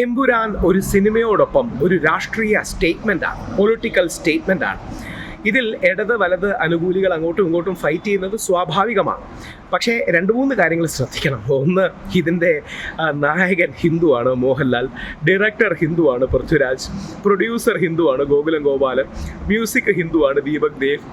എമ്പുരാൻ ഒരു സിനിമയോടൊപ്പം ഒരു രാഷ്ട്രീയ സ്റ്റേറ്റ്മെൻറ്റാണ്, പൊളിറ്റിക്കൽ സ്റ്റേറ്റ്മെൻറ്റാണ്. ഇതിൽ ഇടത് വലത് അനുകൂലികൾ അങ്ങോട്ടും ഇങ്ങോട്ടും ഫൈറ്റ് ചെയ്യുന്നത് സ്വാഭാവികമാണ്. പക്ഷേ 2-3 കാര്യങ്ങൾ ശ്രദ്ധിക്കണം. ഒന്ന്, ഇതിൻ്റെ നായകൻ ഹിന്ദുവാണ് മോഹൻലാൽ, ഡയറക്ടർ ഹിന്ദുവാണ് പൃഥ്വിരാജ്, പ്രൊഡ്യൂസർ ഹിന്ദുവാണ് ഗോകുലം ഗോപാലൻ, മ്യൂസിക് ഹിന്ദുവാണ് ദീപക് ദേവ്,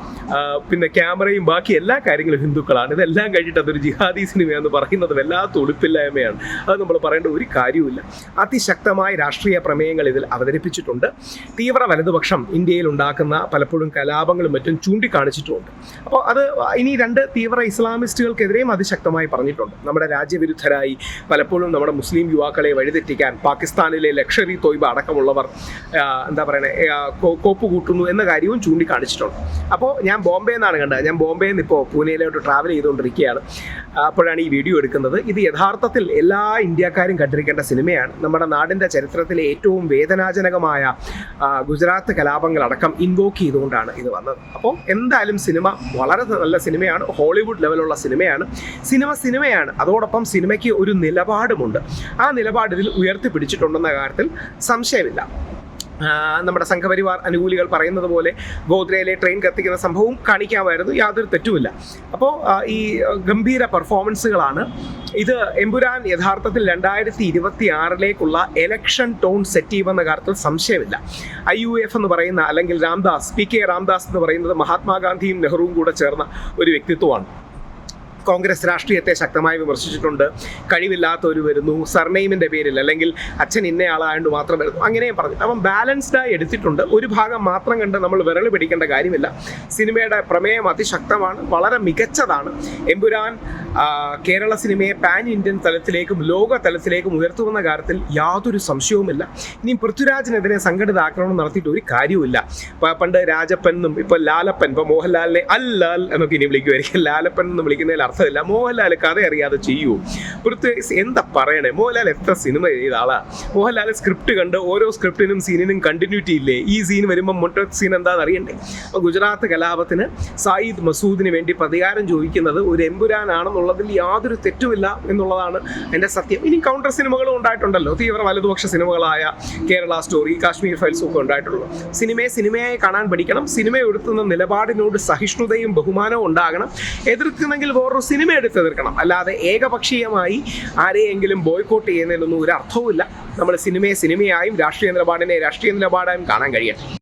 പിന്നെ ക്യാമറയും ബാക്കി എല്ലാ കാര്യങ്ങളും ഹിന്ദുക്കളാണ്. ഇതെല്ലാം കഴിഞ്ഞിട്ട് അതൊരു ജിഹാദി സിനിമയെന്ന് പറയുന്നത് വല്ലാത്ത ഉടുപ്പില്ലായ്മയാണ്. അത് നമ്മൾ പറയേണ്ട ഒരു കാര്യവുമില്ല. അതിശക്തമായ രാഷ്ട്രീയ പ്രമേയങ്ങൾ ഇതിൽ അവതരിപ്പിച്ചിട്ടുണ്ട്. തീവ്ര വലതുപക്ഷം ഇന്ത്യയിൽ ഉണ്ടാക്കുന്ന പലപ്പോഴും കലാപങ്ങളും മറ്റും ചൂണ്ടിക്കാണിച്ചിട്ടുമുണ്ട്. അപ്പോൾ അത് ഇനി 2 തീവ്ര ഇസ്ലാമിസ്റ്റുകൾക്കെതിരെയും അതിശക്തമായി പറഞ്ഞിട്ടുണ്ട്. നമ്മുടെ രാജ്യവിരുദ്ധരായി പലപ്പോഴും നമ്മുടെ മുസ്ലിം യുവാക്കളെ വഴിതെറ്റിക്കാൻ പാകിസ്ഥാനിലെ ലക്ഷറി തോയ്ബ അടക്കമുള്ളവർ കോപ്പ് കൂട്ടുന്നു എന്ന കാര്യവും ചൂണ്ടിക്കാണിച്ചിട്ടുണ്ട്. അപ്പോൾ ഞാൻ ബോംബെ നിന്നാണ് കണ്ടത്. ഞാൻ ബോംബെയിൽ നിന്ന് ഇപ്പോൾ പൂനെയിലോട്ട് ട്രാവൽ ചെയ്തുകൊണ്ടിരിക്കുകയാണ്. അപ്പോഴാണ് ഈ വീഡിയോ എടുക്കുന്നത്. ഇത് യഥാർത്ഥത്തിൽ എല്ലാ ഇന്ത്യക്കാരും കണ്ടിരിക്കേണ്ട സിനിമയാണ്. നമ്മുടെ നാടിൻ്റെ ചരിത്രത്തിലെ ഏറ്റവും വേദനാജനകമായ ഗുജറാത്ത് കലാപങ്ങളടക്കം ഇൻവോക്ക് ചെയ്തുകൊണ്ടാണ് ഇത് വന്നത്. അപ്പോൾ എന്തായാലും സിനിമ വളരെ നല്ല സിനിമയാണ്. ഹോളിവുഡ് ലെവലുള്ള സിനിമയാണ്. സിനിമയാണ്. അതോടൊപ്പം സിനിമയ്ക്ക് ഒരു നിലപാടുമുണ്ട്. ആ നിലപാട് ഇതിൽ ഉയർത്തിപ്പിടിച്ചിട്ടുണ്ടെന്ന കാര്യത്തിൽ സംശയമില്ല. നമ്മുടെ സംഘപരിവാർ അനുകൂലികൾ പറയുന്നത് പോലെ ഗോദ്രയിലെ ട്രെയിൻ കത്തിക്കുന്ന സംഭവവും കാണിക്കാമായിരുന്നു, യാതൊരു തെറ്റുമില്ല. അപ്പോൾ ഈ ഗംഭീര പെർഫോമൻസുകളാണ്. ഇത് എമ്പുരാൻ യഥാർത്ഥത്തിൽ 2026 എലക്ഷൻ ടോൺ സെറ്റ് ചെയ്യുമെന്ന കാര്യത്തിൽ സംശയമില്ല. IUF എന്ന് പറയുന്ന, അല്ലെങ്കിൽ PK രാംദാസ് എന്ന് പറയുന്നത് മഹാത്മാഗാന്ധിയും നെഹ്റുവും കൂടെ ചേർന്ന ഒരു വ്യക്തിത്വമാണ്. കോൺഗ്രസ് രാഷ്ട്രീയത്തെ ശക്തമായി വിമർശിച്ചിട്ടുണ്ട്. കഴിവില്ലാത്തവർ വരുന്നു, സർനെയിമിൻ്റെ പേരിൽ, അല്ലെങ്കിൽ അച്ഛൻ ഇന്നയാളായതുകൊണ്ട് മാത്രം വരുന്നു, അങ്ങനെയും പറഞ്ഞു. അപ്പം ബാലൻസ്ഡായി എടുത്തിട്ടുണ്ട്. ഒരു ഭാഗം മാത്രം കണ്ട് നമ്മൾ വിരൽ പിടിക്കേണ്ട കാര്യമില്ല. സിനിമയുടെ പ്രമേയം അതിശക്തമാണ്, വളരെ മികച്ചതാണ്. എമ്പുരാൻ കേരള സിനിമയെ പാൻ ഇന്ത്യൻ തലത്തിലേക്കും ലോക തലത്തിലേക്കും ഉയർത്തുന്ന കാര്യത്തിൽ യാതൊരു സംശയവുമില്ല. ഇനി പൃഥ്വിരാജിനെതിരെ സംഘടിത ആക്രമണം നടത്തിയിട്ട് ഒരു കാര്യവുമില്ല. പണ്ട് രാജപ്പൻ എന്നും ഇപ്പോൾ ലാലപ്പൻ, ഇപ്പോൾ മോഹൻലാലിനെ അല്ലാൽ എന്നൊക്കെ ഇനി വിളിക്കുമായിരിക്കും. ലാലപ്പൻ എന്ന് വിളിക്കുന്നതിൽ അർത്ഥമില്ല. മോഹൻലാൽ കഥ അറിയാതെ ചെയ്യൂ. പൃഥ്വിരാജ് എന്താ പറയണേ? മോഹൻലാൽ എത്ര സിനിമ ചെയ്ത ആളാണ്. മോഹൻലാൽ സ്ക്രിപ്റ്റ് കണ്ട് ഓരോ സ്ക്രിപ്റ്റിനും സീനിനും കണ്ടിന്യൂറ്റി ഇല്ലേ? ഈ സീൻ വരുമ്പോൾ മറ്റൊരു സീൻ എന്താണെന്ന് അറിയണ്ടേ? അപ്പോൾ ഗുജറാത്ത് കലാപത്തിന് സായിദ് മസൂദിന് വേണ്ടി പ്രതികാരം ചോദിക്കുന്നത് ഒരു എമ്പുരാനാണെന്നുള്ളതിൽ യാതൊരു തെറ്റുമില്ല എന്നുള്ളതാണ് എൻ്റെ സത്യം. ഇനി കൗണ്ടർ സിനിമകളും ഉണ്ടായിട്ടുണ്ടല്ലോ. തീവ്ര വലതുപക്ഷ സിനിമകളായ കേരള സ്റ്റോറി, കാശ്മീർ ഫയൽസും ഒക്കെ ഉണ്ടായിട്ടുള്ളൂ. സിനിമയായി കാണാൻ പഠിക്കണം. സിനിമ എടുത്തുന്ന നിലപാടിനോട് സഹിഷ്ണുതയും ബഹുമാനവും ഉണ്ടാകണം. എതിർക്കുന്നെങ്കിൽ വേറൊരു സിനിമ എടുത്ത് എതിർക്കണം. അല്ലാതെ ഏകപക്ഷീയമായി ആരെയെങ്കിലും ബോയ്ക്കോട്ട് ചെയ്യുന്നതിലൊന്നും ഒരു അർത്ഥവുമില്ല. നമ്മൾ സിനിമയായും രാഷ്ട്രീയ നിലപാടായും കാണാൻ കഴിയട്ടെ.